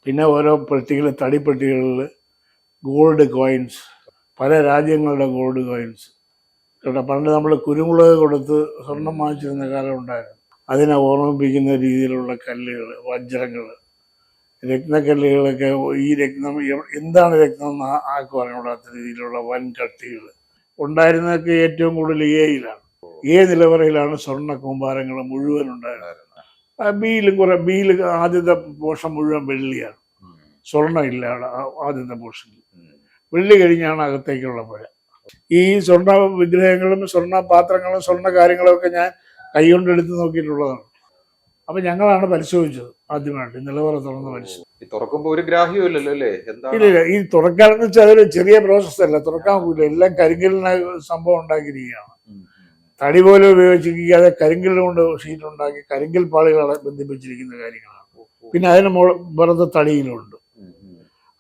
പിന്നെ ഓരോ പെട്ടികൾ തടിപ്പെട്ടികളിൽ ഗോൾഡ് കോയിൻസ്, പല രാജ്യങ്ങളുടെ ഗോൾഡ് കോയിൻസ് കേട്ടോ. പണ്ട് നമ്മൾ കുരുമുളക് കൊടുത്ത് സ്വർണം വാങ്ങിച്ചിരുന്ന കാലം ഉണ്ടായിരുന്നു. അതിനെ ഓർമ്മിപ്പിക്കുന്ന രീതിയിലുള്ള കല്ലുകൾ, വജ്രങ്ങൾ, രത്നക്കല്ലുകളൊക്കെ. ഈ രത്നം എന്താണ് രത്നം എന്ന് ആർക്കും അറിഞ്ഞൂടാത്ത രീതിയിലുള്ള വൻ കട്ടികൾ ഉണ്ടായിരുന്നതൊക്കെ ഏറ്റവും കൂടുതൽ എയിലാണ്. നിലവറയിലാണ് സ്വർണ്ണ കൂമ്പാരങ്ങൾ മുഴുവൻ ഉണ്ടായിരുന്നത്. ബിയിൽ ആദ്യത്തെ പോർഷൻ മുഴുവൻ വെള്ളിയാണ്, സ്വർണ്ണം ഇല്ല അവിടെ. ആദ്യത്തെ പോർഷനിൽ വെള്ളി കഴിഞ്ഞാണ് അകത്തേക്കുള്ള പുര. ഈ സ്വർണ്ണ വിഗ്രഹങ്ങളും സ്വർണ്ണ പാത്രങ്ങളും സ്വർണ്ണ കാര്യങ്ങളും ഒക്കെ ഞാൻ കൈകൊണ്ട് എടുത്ത് നോക്കിയിട്ടുള്ളതാണ്. അപ്പൊ ഞങ്ങളാണ് പരിശോധിച്ചത് ആദ്യമായിട്ട് നിലവറ തുറന്ന് പരിശോധിച്ചത്. തുറക്കുമ്പോ ഒരു ഗ്രാഹ്യം ഇല്ലല്ലോ അല്ലേ? ഇല്ല, ഈ തുറക്കാനെന്ന് വെച്ചാൽ അതൊരു ചെറിയ പ്രോസസ് അല്ല, തുറക്കാൻ പോകില്ല. എല്ലാം കരിങ്കല്ലിന് സംഭവം ഉണ്ടാക്കിയിരിക്കുകയാണ്. തടി പോലെ ഉപയോഗിച്ചിരിക്കാതെ കരിങ്കല്ല് കൊണ്ട് ഷീറ്റ് ഉണ്ടാക്കി കരിങ്കൽ പാളികളെ ബന്ധിപ്പിച്ചിരിക്കുന്ന കാര്യങ്ങളാണ്. പിന്നെ അതിന് പുറത്ത് തടിയിലുണ്ട്.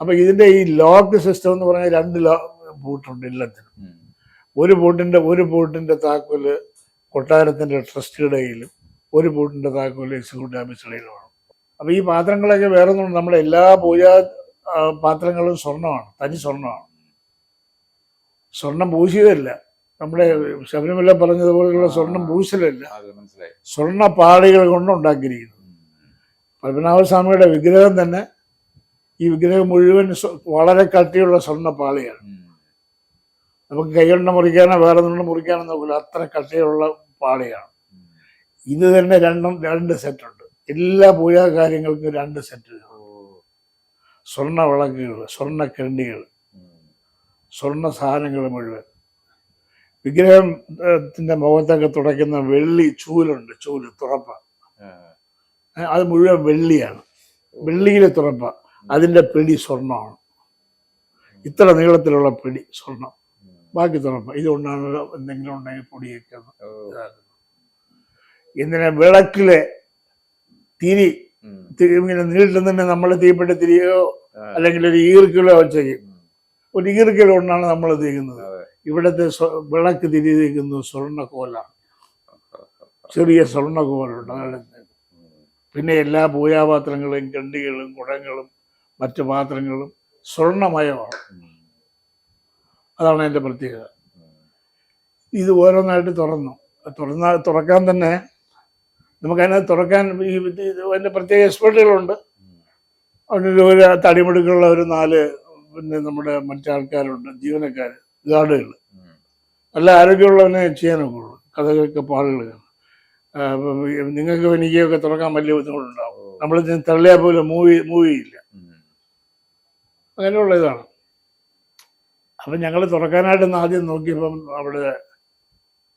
അപ്പൊ ഇതിന്റെ ഈ ലോക്ക് സിസ്റ്റം എന്ന് പറഞ്ഞാൽ 2 പൂട്ടുണ്ട് എല്ലാത്തിനും. ഒരു പൂട്ടിന്റെ താക്കോല് കൊട്ടാരത്തിന്റെ ട്രസ്റ്റിയുടെ കയ്യിലും, ഒരു പൂട്ടിന്റെ താക്കോല് എക്സിക്യൂട്ടീവ് ഓഫീസറുടെയിലുമാണ്. അപ്പൊ ഈ പാത്രങ്ങളൊക്കെ വേറെ ഒന്നും, നമ്മുടെ എല്ലാ പൂജാ പാത്രങ്ങളും സ്വർണ്ണമാണ്, തനി സ്വർണ്ണമാണ്. സ്വർണം പൂശിയതല്ല. നമ്മുടെ ശബരിമല പറഞ്ഞതുപോലെയുള്ള സ്വർണം പൂശലല്ല, സ്വർണ്ണ പാളികൾ കൊണ്ട് ഉണ്ടാക്കിയിരിക്കുന്നത്. പത്മനാഭസ്വാമിയുടെ വിഗ്രഹം തന്നെ, ഈ വിഗ്രഹം മുഴുവൻ വളരെ കട്ടിയുള്ള സ്വർണ്ണ പാളിയാണ്. നമുക്ക് കൈകൊണ്ട് മുറിക്കാനോ വേറെ നിന്ന് മുറിക്കാനോ നോക്കില്ല, അത്ര കട്ടിയുള്ള പാളിയാണ്. ഇത് തന്നെ രണ്ട് സെറ്റുണ്ട്. എല്ലാ പൂജാ കാര്യങ്ങൾക്കും 2 സെറ്റുകൾ. സ്വർണ്ണ വിളക്കുകൾ, സ്വർണ്ണ കിണ്ടികൾ, സ്വർണ്ണ സാധനങ്ങൾ മുഴുവൻ. വിഗ്രഹത്തിന്റെ മുഖത്തൊക്കെ തുടയ്ക്കുന്ന വെള്ളി ചൂലുണ്ട്, തുറപ്പ, അത് മുഴുവൻ വെള്ളിയാണ്. വെള്ളിയിലെ തുറപ്പ, അതിന്റെ പിടി സ്വർണ്ണമാണ്. ഇത്ര നീളത്തിലുള്ള പിടി സ്വർണം, ബാക്കി തുറപ്പ. ഇതുകൊണ്ടാണ് എന്തെങ്കിലും ഉണ്ടെങ്കിൽ പൊടിയൊക്കെ എന്തിനാ വിളക്കിലെ തിരി ഇങ്ങനെ നീട്ടുന്നതിന് നമ്മൾ തീപ്പെട്ടി തിരിയോ അല്ലെങ്കിൽ ഒരു ഈർക്കിലോ ചെയ്യും. ഒരു ഈർക്കില കൊണ്ടാണ് നമ്മൾ തീരുന്നത്. ഇവിടുത്തെ വിളക്ക് തിരി തീക്കുന്നത് സ്വർണ്ണക്കോലാണ്, ചെറിയ സ്വർണ്ണക്കോലുണ്ട്. പിന്നെ എല്ലാ പൂജാപാത്രങ്ങളും കണ്ടികളും കുടങ്ങളും മറ്റു പാത്രങ്ങളും സ്വർണ്ണമയമാണ്. അതാണ് എൻ്റെ പ്രത്യേകത. ഇത് ഓരോന്നായിട്ട് തുറക്കാൻ തന്നെ നമുക്കതിനകത്ത് തുറക്കാൻ അതിൻ്റെ പ്രത്യേക എക്സ്പെർട്ടുകളുണ്ട്. അതിനൊരു തടിമെടുക്കുള്ള ഒരു 4 പിന്നെ നമ്മുടെ മറ്റാൾക്കാരുണ്ട്, ജീവനക്കാർ, ഗാർഡുകൾ. നല്ല ആരോഗ്യമുള്ളവനെ ചെയ്യാനൊക്കെ ഉള്ളൂ. കഥകളൊക്കെ പാടുകൾ. നിങ്ങൾക്ക് എനിക്കൊക്കെ തുറക്കാൻ വലിയ ബുദ്ധിമുട്ടുണ്ടാവും. നമ്മൾ തള്ളിയാൽ പോലും മൂവിയില്ല. അങ്ങനെയുള്ള ഇതാണ്. അപ്പം ഞങ്ങൾ തുറക്കാനായിട്ട് ആദ്യം നോക്കിയപ്പം അവിടെ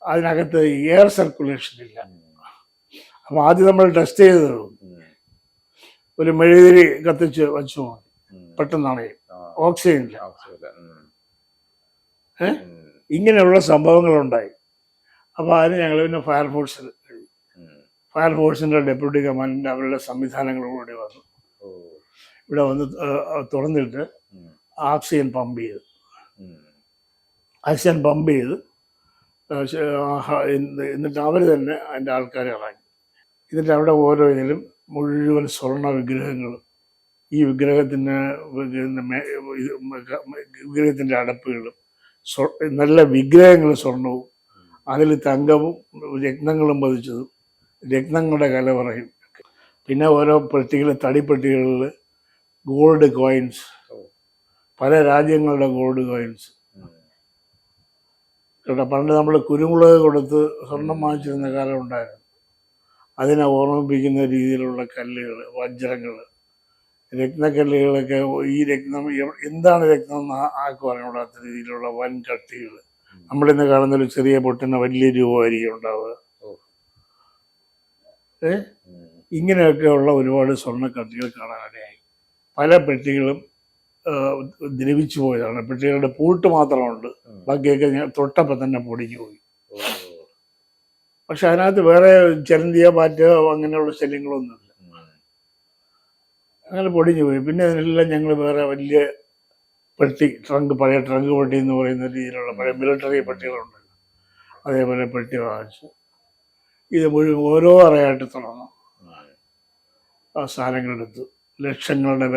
അതിനകത്ത് എയർ സർക്കുലേഷൻ ഇല്ല. അപ്പം ആദ്യം നമ്മൾ ടെസ്റ്റ് ചെയ്തത് ഒരു മെഴുകുതിരി കത്തിച്ച് വെച്ചു നോക്കി, പെട്ടെന്നാണ് ഓക്സിജൻ ഇല്ല. ഇങ്ങനെയുള്ള സംഭവങ്ങളുണ്ടായി. അപ്പോൾ അതിന് ഞങ്ങൾ പിന്നെ ഫയർഫോഴ്സിൻ്റെ ഡെപ്യൂട്ടി കമാൻഡന്റ് അവരുടെ സംവിധാനങ്ങളോടെ വന്നു. ഇവിടെ വന്ന് തുറന്നിട്ട് ഓക്സിജൻ പമ്പ് ചെയ്ത് എന്നിട്ട് അവർ തന്നെ അതിൻ്റെ ആൾക്കാരെ ഇറങ്ങി. എന്നിട്ട് അവിടെ ഓരോ ഇതിലും മുഴുവൻ സ്വർണ്ണ വിഗ്രഹങ്ങളും, ഈ വിഗ്രഹത്തിൻ്റെ അടപ്പുകളും, നല്ല വിഗ്രഹങ്ങൾ സ്വർണവും, അതിൽ തങ്കവും രത്നങ്ങളും പതിച്ചതും, രത്നങ്ങളുടെ കലവറയും. പിന്നെ ഓരോ തടിപ്പെട്ടികളിൽ ഗോൾഡ് കോയിൻസ്, പല രാജ്യങ്ങളുടെ ഗോൾഡ് കോയിൻസ് കേട്ടോ. പണ്ട് നമ്മൾ കുരുമുളക് കൊടുത്ത് സ്വർണം വാങ്ങിച്ചിരുന്ന കാലം ഉണ്ടായിരുന്നു. അതിനെ ഓർമ്മിപ്പിക്കുന്ന രീതിയിലുള്ള കല്ലുകൾ, വജ്രങ്ങൾ, രത്നക്കല്ലുകളൊക്കെ. ഈ രത്നം എന്താണ് രത്നം എന്ന് ആർക്കും അറിഞ്ഞൂടാത്ത രീതിയിലുള്ള വൻ കട്ടികൾ. നമ്മളിന്ന് കാണുന്നൊരു ചെറിയ പൊട്ടിന് വലിയ രൂപമായിരിക്കും ഉണ്ടാവുക. ഇങ്ങനെയൊക്കെയുള്ള ഒരുപാട് സ്വർണ്ണക്കട്ടികൾ കാണാനിടയായി. പല പെട്ടികളും ദ്രവിച്ചു പോയതാണ്. പെട്ടികളുടെ പൂട്ട് മാത്രമുണ്ട്, ബാക്കിയൊക്കെ ഞാൻ തൊട്ടപ്പം തന്നെ പൊടിഞ്ഞു പോയി. പക്ഷെ അതിനകത്ത് വേറെ ചലന്തിയോ പാറ്റോ അങ്ങനെയുള്ള ശല്യങ്ങളൊന്നുമില്ല. അങ്ങനെ പൊടിഞ്ഞു പോയി. പിന്നെ അതിനെല്ലാം ഞങ്ങൾ വേറെ വലിയ പെട്ടി, പഴയ ട്രങ്ക് പെട്ടി എന്ന് പറയുന്ന രീതിയിലുള്ള പഴയ മിലിറ്ററി പെട്ടികളുണ്ട്, അതേപോലെ പെട്ടി വാങ്ങിച്ചു. ഇത് മുഴുവൻ ഓരോ അറയായിട്ട് തുറന്നു, ആ സാധനങ്ങളെടുത്തു. ലക്ഷങ്ങളുടെ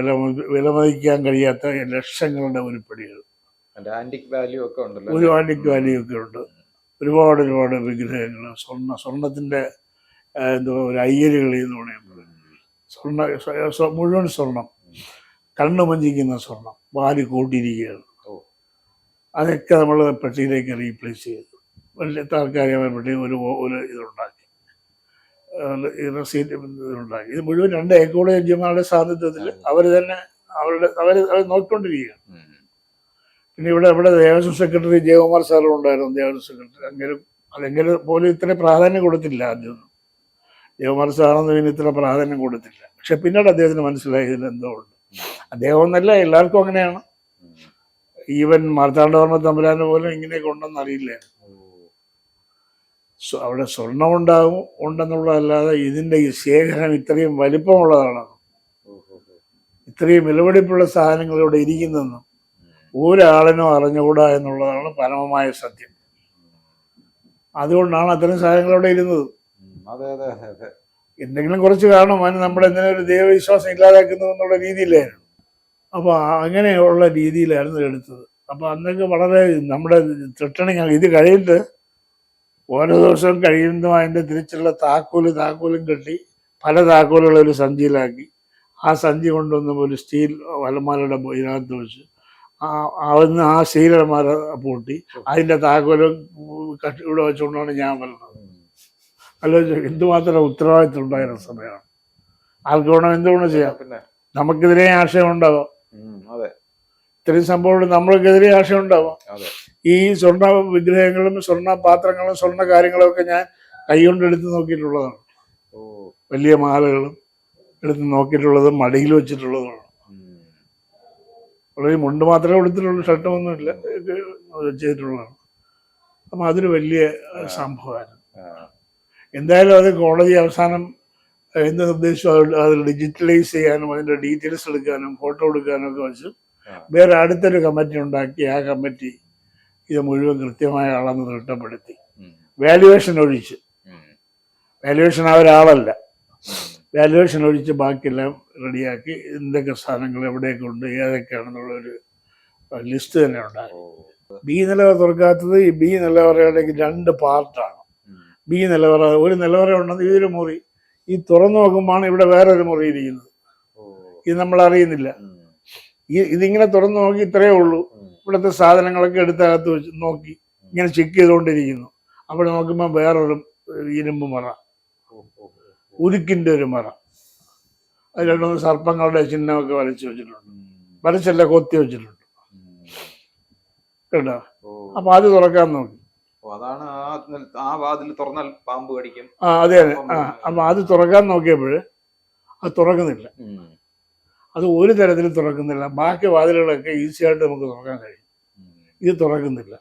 വിലമതിക്കാൻ കഴിയാത്ത ലക്ഷങ്ങളുടെ ഉരുപ്പടികൾ, ആന്റിക് വാല്യൂ ഒക്കെ ഉണ്ടല്ലോ ഒരു ആന്റിക് വാല്യൂ ഒക്കെ ഉണ്ട്. ഒരുപാട് വിഗ്രഹങ്ങൾ, സ്വർണത്തിന്റെ എന്തോ ഒരു അയ്യരുകൾ എന്ന് പറയുന്നത്, മുഴുവൻ സ്വർണം, കണ്ണു മഞ്ചിക്കുന്ന സ്വർണം വാരി കൂട്ടിയിരിക്കുകയാണ്. അതൊക്കെ നമ്മൾ പെട്ടിയിലേക്ക് റീപ്ലേസ് ചെയ്തു. വലിയ താൽക്കാലികമായ പെട്ടി ഒരു ഇതുണ്ടാക്കി, റസീറ്റ് ഇതുണ്ടാക്കി. ഇത് മുഴുവൻ 2 എക്കോളജിമാരുടെ സാന്നിധ്യത്തിൽ അവർ നോക്കിക്കൊണ്ടിരിക്കുകയാണ്. പിന്നെ ഇവിടെ ദേവസ്വം സെക്രട്ടറി ജയകുമാർ സാറും ഉണ്ടായിരുന്നു, ദേവസ്വം സെക്രട്ടറി. അതെങ്കിലും പോലും ഇത്ര പ്രാധാന്യം കൊടുത്തില്ല ആദ്യം. ജയകുമാർ സാറൊന്നും ഇതിന് ഇത്ര പ്രാധാന്യം കൊടുത്തില്ല. പക്ഷെ പിന്നീട് അദ്ദേഹത്തിന് മനസ്സിലായി ഇതിലെന്തോ ഉണ്ട്. അദ്ദേഹം എന്നല്ല, എല്ലാവർക്കും അങ്ങനെയാണ്. ഈവൻ മാർത്താണ്ഡവർമ്മ തമ്പുരാന് പോലും ഇങ്ങനെയൊക്കെ ഉണ്ടെന്ന് അറിയില്ല. അവിടെ സ്വർണം ഉണ്ടെന്നുള്ളതല്ലാതെ ഇതിന്റെ ഈ ശേഖരം ഇത്രയും വലിപ്പമുള്ളതാണ്, ഇത്രയും വിലപിടിപ്പുള്ള സാധനങ്ങൾ ഇവിടെ ഇരിക്കുന്നെന്നും ഒരാളിനും അറിഞ്ഞുകൂടാ എന്നുള്ളതാണ് പരമമായ സത്യം. അതുകൊണ്ടാണ് അത്തരം സാധനങ്ങൾ അവിടെ ഇരുന്നത്. എന്തെങ്കിലും കുറച്ച് കാരണം അതിന് നമ്മളെന്തിനും ഒരു ദൈവവിശ്വാസം ഇല്ലാതാക്കുന്നു എന്നുള്ള രീതിയിലായിരുന്നു. അപ്പോൾ അങ്ങനെയുള്ള രീതിയിലായിരുന്നു എടുത്തത്. അപ്പോൾ അന്നൊക്കെ വളരെ നമ്മുടെ ത്രിട്ടണിങ്. ഇത് കഴിഞ്ഞിട്ട് ഓരോ ദിവസവും കഴിയുന്നതും അതിൻ്റെ തിരിച്ചുള്ള താക്കോലും കെട്ടി പല താക്കോലുകൾ ഒരു സഞ്ചിയിലാക്കി ആ സഞ്ചി കൊണ്ടുവന്ന് ഒരു സ്റ്റീൽ വലമാലയുടെ ഇതിനകത്ത് വെച്ച് അവിടുന്ന് ആ സ്റ്റീലന്മാരെ പൂട്ടി അതിൻ്റെ താക്കോലും ഇവിടെ വെച്ചുകൊണ്ടാണ് ഞാൻ വരുന്നത്. ആലോചിച്ചു എന്തുമാത്രം ഉത്തരവാദിത്വം ഉണ്ടായിരുന്ന സമയമാണ്. ആൾക്ക് വേണം എന്തുകൊണ്ട് ചെയ്യാം. നമുക്കെതിരെ ആശയം ഉണ്ടാവാം, ഇത്രയും സംഭവം നമ്മൾക്കെതിരെ ആശയം ഉണ്ടാവാം. ഈ സ്വർണ്ണ വിഗ്രഹങ്ങളും സ്വർണ്ണ പാത്രങ്ങളും സ്വർണ്ണ കാര്യങ്ങളും ഒക്കെ ഞാൻ കൈകൊണ്ട് എടുത്ത് നോക്കിയിട്ടുള്ളതാണ്. വലിയ മാലകളും എടുത്ത് നോക്കിയിട്ടുള്ളതും മടിയിൽ വെച്ചിട്ടുള്ളതുമാണ്. വളരെ മുണ്ട് മാത്രമേ എടുത്തിട്ടുള്ളൂ, ഷർട്ടൊന്നുമില്ല, ചെയ്തിട്ടുള്ളതാണ്. അപ്പം അതൊരു വലിയ സംഭവമായിരുന്നു. എന്തായാലും അത് കോടതി അവസാനം എന്ത് നിർദ്ദേശിച്ചു, അത് ഡിജിറ്റലൈസ് ചെയ്യാനും അതിൻ്റെ ഡീറ്റെയിൽസ് എടുക്കാനും ഫോട്ടോ എടുക്കാനും ഒക്കെ വെച്ച് വേറെ അടുത്തൊരു കമ്മിറ്റി ഉണ്ടാക്കി. ആ കമ്മിറ്റി ഇത് മുഴുവൻ കൃത്യമായ അളന്ന് തിട്ടപ്പെടുത്തി വാല്യുവേഷൻ ഒഴിച്ച്, വാല്യുവേഷൻ ആ ഒരാളല്ല, വാല്യുവേഷൻ ഒഴിച്ച് ബാക്കിയെല്ലാം റെഡിയാക്കി എന്തൊക്കെ സാധനങ്ങൾ എവിടെയൊക്കെ ഉണ്ട് ഏതൊക്കെയാണെന്നുള്ളൊരു ലിസ്റ്റ് തന്നെ ഉണ്ടാകും. ബി നിലവറ തുറക്കാത്തത് ഈ ബി നിലവറയുടെ 2 പാർട്ടാണ്. ബി നിലവറ, ഒരു നിലവറ ഉണ്ടെന്ന് ഇതൊരു മുറി, ഈ തുറന്നു നോക്കുമ്പോഴാണ് ഇവിടെ വേറൊരു മുറി ഇരിക്കുന്നത്. ഇത് നമ്മൾ അറിയുന്നില്ല. ഇതിങ്ങനെ തുറന്നു നോക്കി ഇത്രയേ ഉള്ളൂ. ഇവിടുത്തെ സാധനങ്ങളൊക്കെ എടുത്തകത്ത് വെച്ച് നോക്കി ഇങ്ങനെ ചെക്ക് ചെയ്തുകൊണ്ടിരിക്കുന്നു. അവിടെ നോക്കുമ്പോൾ വേറൊരു ഇരുമ്പ് മറ, ഉരുക്കിൻ്റെ ഒരു മറ, അത് 2-3 സർപ്പങ്ങളുടെ ചിഹ്നമൊക്കെ വരച്ച് വെച്ചിട്ടുണ്ട്. വരച്ചല്ല, കൊത്തി വെച്ചിട്ടുണ്ട് കേട്ടോ. അപ്പൊ അത് തുറക്കാൻ നോക്കി. അതെ. അപ്പൊ അത് തുറക്കാൻ നോക്കിയപ്പോൾ അത് തുറക്കുന്നില്ല. അത് ഒരു തരത്തിലും തുറക്കുന്നില്ല. ബാക്കി വാതിലുകളൊക്കെ ഈസിയായിട്ട് നമുക്ക് തുറക്കാൻ കഴിയും, ഇത് തുറക്കുന്നില്ല.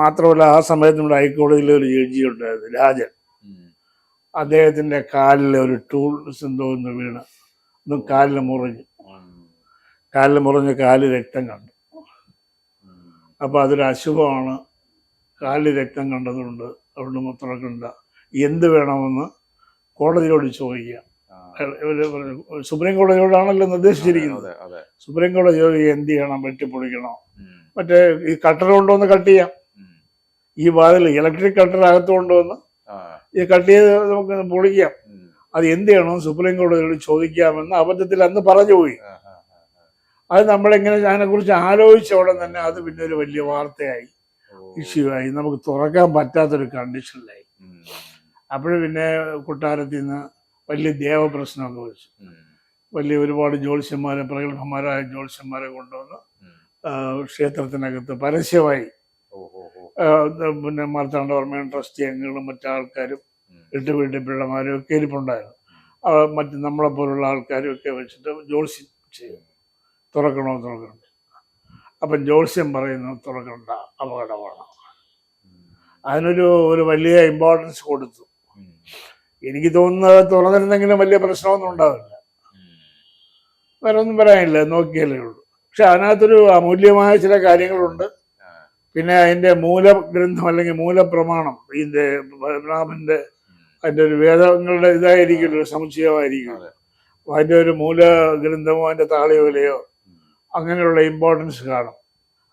മാത്രമല്ല ആ സമയത്ത് നമ്മുടെ ഹൈക്കോടതിയിലെ ഒരു ജഡ്ജി ഉണ്ടായിരുന്നു, രാജൻ. അദ്ദേഹത്തിന്റെ കാലിലെ ഒരു ടൂൾസ് എന്തോ ഒന്ന് വീണ് ഒന്നും കാലിൽ മുറിഞ്ഞ് കാലിൽ രക്തം കണ്ടു. അപ്പൊ അതൊരു അശുഭമാണ്. കാലിൽ രക്തം കണ്ടതുകൊണ്ട് അവിടെ തുറക്കണ്ട, എന്ത് വേണമെന്ന് കോടതിയോട് ചോദിക്കുക. സുപ്രീം കോടതിയോടാണല്ലോ നിർദ്ദേശിച്ചിരിക്കുന്നത്. സുപ്രീം കോടതി ചോദിക്കുക എന്ത് ചെയ്യണം, വെട്ടിപ്പൊളിക്കണോ, മറ്റേ ഈ കട്ടർ കൊണ്ടുവന്ന് കട്ട് ചെയ്യാം. ഈ വാതിൽ ഇലക്ട്രിക് കട്ടർ അകത്ത് കൊണ്ടുവന്ന് ഈ കട്ട് ചെയ്ത് നമുക്ക് പൊളിക്കാം. അത് എന്ത് ചെയ്യണം സുപ്രീം കോടതിയോട് ചോദിക്കാമെന്ന് അബദ്ധത്തിൽ അന്ന് പറഞ്ഞുപോയി. അത് നമ്മളെങ്ങനെ അതിനെക്കുറിച്ച് ആലോചിച്ച ഉടൻ തന്നെ അത് പിന്നെ ഒരു വലിയ വാർത്തയായി, ഇഷ്യൂ ആയി, നമുക്ക് തുറക്കാൻ പറ്റാത്തൊരു കണ്ടീഷനിലായി. അപ്പോഴും പിന്നെ കൊട്ടാരത്തിൽ നിന്ന് വലിയ ദേവപ്രശ്നമൊക്കെ വെച്ചു. വലിയ ഒരുപാട് ജ്യോത്സ്യന്മാരെ, പ്രഗത്ഭന്മാരായ ജ്യോത്സ്യന്മാരെ കൊണ്ടുവന്ന് ക്ഷേത്രത്തിനകത്ത് പരസ്യമായി പിന്നെ മാർത്താണ്ഡവർമ്മയും ട്രസ്റ്റി അംഗങ്ങളും മറ്റാൾക്കാരും 8 വീട്ടിൽ പിള്ളമാരും ഒക്കെ ഇരിപ്പുണ്ടായിരുന്നു. മറ്റ് നമ്മളെപ്പോലുള്ള ആൾക്കാരും ഒക്കെ വെച്ചിട്ട് ജ്യോത്സ്യം ചെയ്യും, തുറക്കണോ. അപ്പം ജ്യോത്സ്യം പറയുന്നു തുറക്കണ്ട, അപകടമാണ്. അതിനൊരു വലിയ ഇമ്പോർട്ടൻസ് കൊടുത്തു. എനിക്ക് തോന്നുന്നത് തുറന്നിരുന്നെങ്കിലും വലിയ പ്രശ്നമൊന്നും ഉണ്ടാവില്ല, വേറെ ഒന്നും പറയാനില്ല, നോക്കിയാലേ ഉള്ളൂ. പക്ഷെ അതിനകത്തൊരു അമൂല്യമായ ചില കാര്യങ്ങളുണ്ട്. പിന്നെ അതിൻ്റെ മൂലഗ്രന്ഥം അല്ലെങ്കിൽ മൂലപ്രമാണം, ഇതിൻ്റെ പത്മനാഭൻ്റെ അതിൻ്റെ ഒരു വേദങ്ങളുടെ ഇതായിരിക്കുമല്ലോ, സമുച്ചയമായിരിക്കും. അതിൻ്റെ ഒരു മൂല ഗ്രന്ഥമോ അതിൻ്റെ താളിയോലയോ അങ്ങനെയുള്ള ഇമ്പോർട്ടൻസ് കാണും.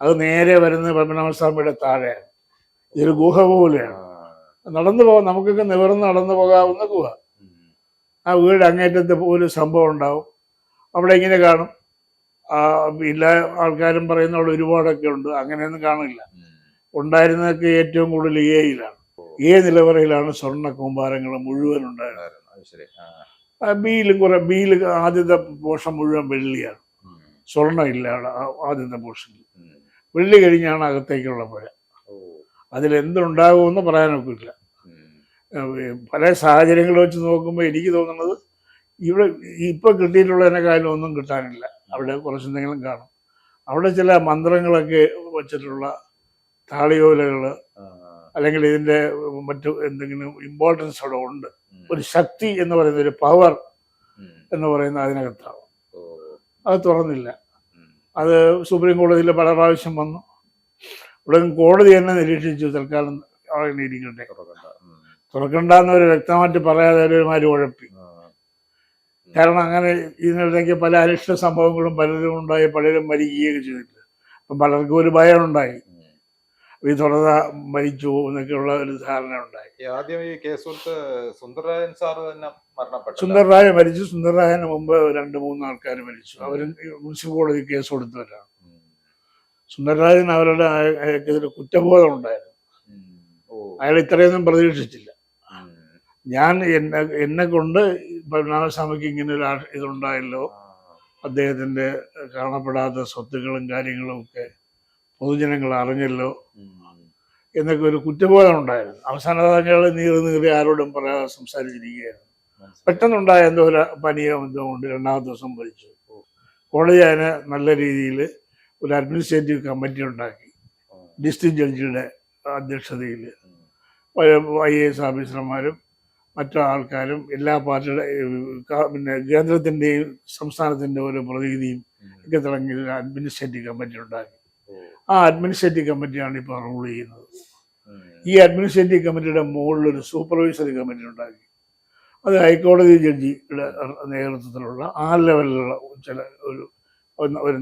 അത് നേരെ വരുന്നത് പത്മനാഭസ്വാമിയുടെ താഴെയാണ്. ഇതൊരു ഗുഹ പോലെയാണ്. നടന്നു പോകാം, നമുക്കൊക്കെ നിവർന്ന് നടന്നു പോകാവുന്ന ഗുഹ. ആ വീട് അങ്ങേറ്റത്തെ ഒരു സംഭവം ഉണ്ടാവും. അവിടെ ഇങ്ങനെ കാണും. എല്ലാ ആൾക്കാരും പറയുന്ന അവിടെ ഒരുപാടൊക്കെ ഉണ്ട്. അങ്ങനെയൊന്നും കാണില്ല. ഉണ്ടായിരുന്നതൊക്കെ ഏറ്റവും കൂടുതൽ എയിലാണ്. നിലവറയിലാണ് സ്വർണ്ണ കൂമ്പാരങ്ങൾ മുഴുവൻ ഉണ്ടായിരുന്നത്. ബിയിലും ബിയിൽ ആദ്യത്തെ പോർഷൻ മുഴുവൻ വെള്ളിയാണ്. സ്വർണ്ണം ഇല്ല അവിടെ ആദ്യത്തെ പോർഷനിൽ. വെള്ളി കഴിഞ്ഞാണ് അകത്തേക്കുള്ള പുര. അതിലെന്തുണ്ടാകുമെന്ന് പറയാനൊക്കില്ല. പല സാഹചര്യങ്ങൾ വെച്ച് നോക്കുമ്പോൾ എനിക്ക് തോന്നുന്നത് ഇവിടെ ഇപ്പം കിട്ടിയിട്ടുള്ളതിനേക്കാളും ഒന്നും കിട്ടാനില്ല. അവിടെ കുറച്ചെന്തെങ്കിലും കാണും. അവിടെ ചില മന്ത്രങ്ങളൊക്കെ വച്ചിട്ടുള്ള താളിയോലകൾ അല്ലെങ്കിൽ ഇതിൻ്റെ മറ്റു എന്തെങ്കിലും ഇമ്പോർട്ടൻസ് അവിടെ ഉണ്ട്. ഒരു ശക്തി എന്ന് പറയുന്ന ഒരു പവർ എന്ന് പറയുന്ന അതിനകത്താണ്. അത് തുറന്നില്ല. അത് സുപ്രീം കോടതിയിൽ പല പ്രാവശ്യം വന്നു. ഇവിടെ കോടതി തന്നെ നിരീക്ഷിച്ചു, തൽക്കാലം അവിടെ ഇരിക്കട്ടെ, തുറക്കണ്ടെന്നവർ വ്യക്തമായിട്ട് പറയാതെ ഒരുമാതിരി ഉഴപ്പി. കാരണം അങ്ങനെ ഇതിനിടയ്ക്ക് പല അനിഷ്ട സംഭവങ്ങളും പലരും ഉണ്ടായി, പലരും മരിക്കുകയൊക്കെ ചെയ്തിട്ട്. അപ്പം പലർക്കും ഒരു ഭയം ഉണ്ടായി, ഈ തുറന്ന മരിച്ചു എന്നൊക്കെയുള്ള ഒരു ധാരണ ഉണ്ടായി. ആദ്യം ഈ കേസ് കൊടുത്ത് സുന്ദരരാജൻ സാറ് തന്നെ മരണപ്പെട്ടു. സുന്ദരരായ മരിച്ചു. സുന്ദരരാജന് മുമ്പ് 2-3 ആൾക്കാർ മരിച്ചു. അവരും മുനിസിപ്പൽ കോടതി കേസ് കൊടുത്തവരാണ്. സുന്ദരരാജൻ അവരുടെ അയാൾക്കെതിരെ കുറ്റബോധം ഉണ്ടായിരുന്നു. അയാൾ ഇത്രയൊന്നും പ്രതീക്ഷിച്ചില്ല. ഞാൻ എന്നെ കൊണ്ട് പത്മനാഭസ്വാമിക്ക് ഇങ്ങനെ ഒരു ഇതുണ്ടായല്ലോ, അദ്ദേഹത്തിൻ്റെ കാണപ്പെടാത്ത സ്വത്തുക്കളും കാര്യങ്ങളും ഒക്കെ പൊതുജനങ്ങൾ അറിഞ്ഞല്ലോ എന്നൊക്കെ ഒരു കുറ്റബോധം ഉണ്ടായിരുന്നു. അവസാനം അയാൾ നീറി ആരോടും പറയാതെ സംസാരിച്ചിരിക്കുകയായിരുന്നു. പെട്ടെന്നുണ്ടായ എന്തോ ഒരു പനിയോ എന്തോ കൊണ്ട് 2ാമത്തെ ദിവസം മരിച്ചു. കോടതി അതിന് നല്ല രീതിയിൽ ഒരു അഡ്മിനിസ്ട്രേറ്റീവ് കമ്മിറ്റി ഉണ്ടാക്കി. ഡിസ്ട്രിക്ട് ജഡ്ജിയുടെ അധ്യക്ഷതയിൽ IAS ഓഫീസർമാരും മറ്റു ആൾക്കാരും എല്ലാ പാർട്ടിയുടെ പിന്നെ കേന്ദ്രത്തിൻ്റെയും സംസ്ഥാനത്തിൻ്റെ ഓരോ പ്രതിനിധിയും ഒക്കെ തുടങ്ങിയ ഒരു അഡ്മിനിസ്ട്രേറ്റീവ് കമ്മിറ്റി ഉണ്ടാക്കി. ആ അഡ്മിനിസ്ട്രേറ്റീവ് കമ്മിറ്റിയാണ് ഇപ്പോൾ റൂൾ ചെയ്യുന്നത്. ഈ അഡ്മിനിസ്ട്രേറ്റീവ് കമ്മിറ്റിയുടെ മുകളിലൊരു സൂപ്പർവൈസറി കമ്മിറ്റി ഉണ്ടാക്കി. അത് ഹൈക്കോടതി ജഡ്ജിയുടെ നേതൃത്വത്തിലുള്ള ആ ലെവലിലുള്ള ചില ഒരു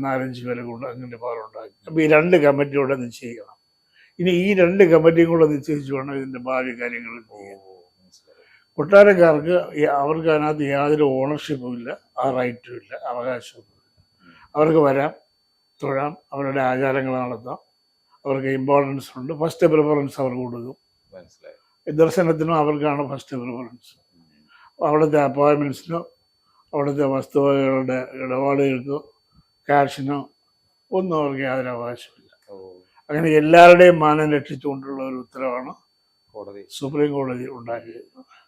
4-5 പേരെ കൊണ്ട് അങ്ങനെ പവറുണ്ടാക്കി. അപ്പോൾ ഈ 2 കമ്മിറ്റിയോടെ നിശ്ചയിക്കണം. ഇനി ഈ 2 കമ്മിറ്റിയും കൂടെ നിശ്ചയിച്ചു വേണം ഇതിൻ്റെ ഭാവി കാര്യങ്ങൾ ചെയ്യാൻ. കൊട്ടാരക്കാർക്ക് അവർക്ക് അതിനകത്ത് യാതൊരു ഓണർഷിപ്പും ഇല്ല, ആ റൈറ്റും ഇല്ല, അവകാശവും ഇല്ല. അവർക്ക് വരാം, തൊഴാം, അവരുടെ ആചാരങ്ങൾ നടത്താം. അവർക്ക് ഇമ്പോർട്ടൻസ് ഉണ്ട്. ഫസ്റ്റ് പ്രിഫറൻസ് അവർക്ക് കൊടുക്കും. ദർശനത്തിനും അവർക്കാണ് ഫസ്റ്റ് പ്രിഫറൻസ്. അവിടുത്തെ അപ്പോയിൻമെൻറ്റ്സിനോ അവിടുത്തെ വസ്തുവകകളുടെ ഇടപാടുകൾക്കോ ക്യാഷിനോ ഒന്നും അവർക്ക് യാതൊരു അവകാശമില്ല. അങ്ങനെ എല്ലാവരുടെയും മാനം രക്ഷിച്ചുകൊണ്ടുള്ള ഒരു ഉത്തരവാണ് സുപ്രീം കോടതി ഉണ്ടാക്കിയത്.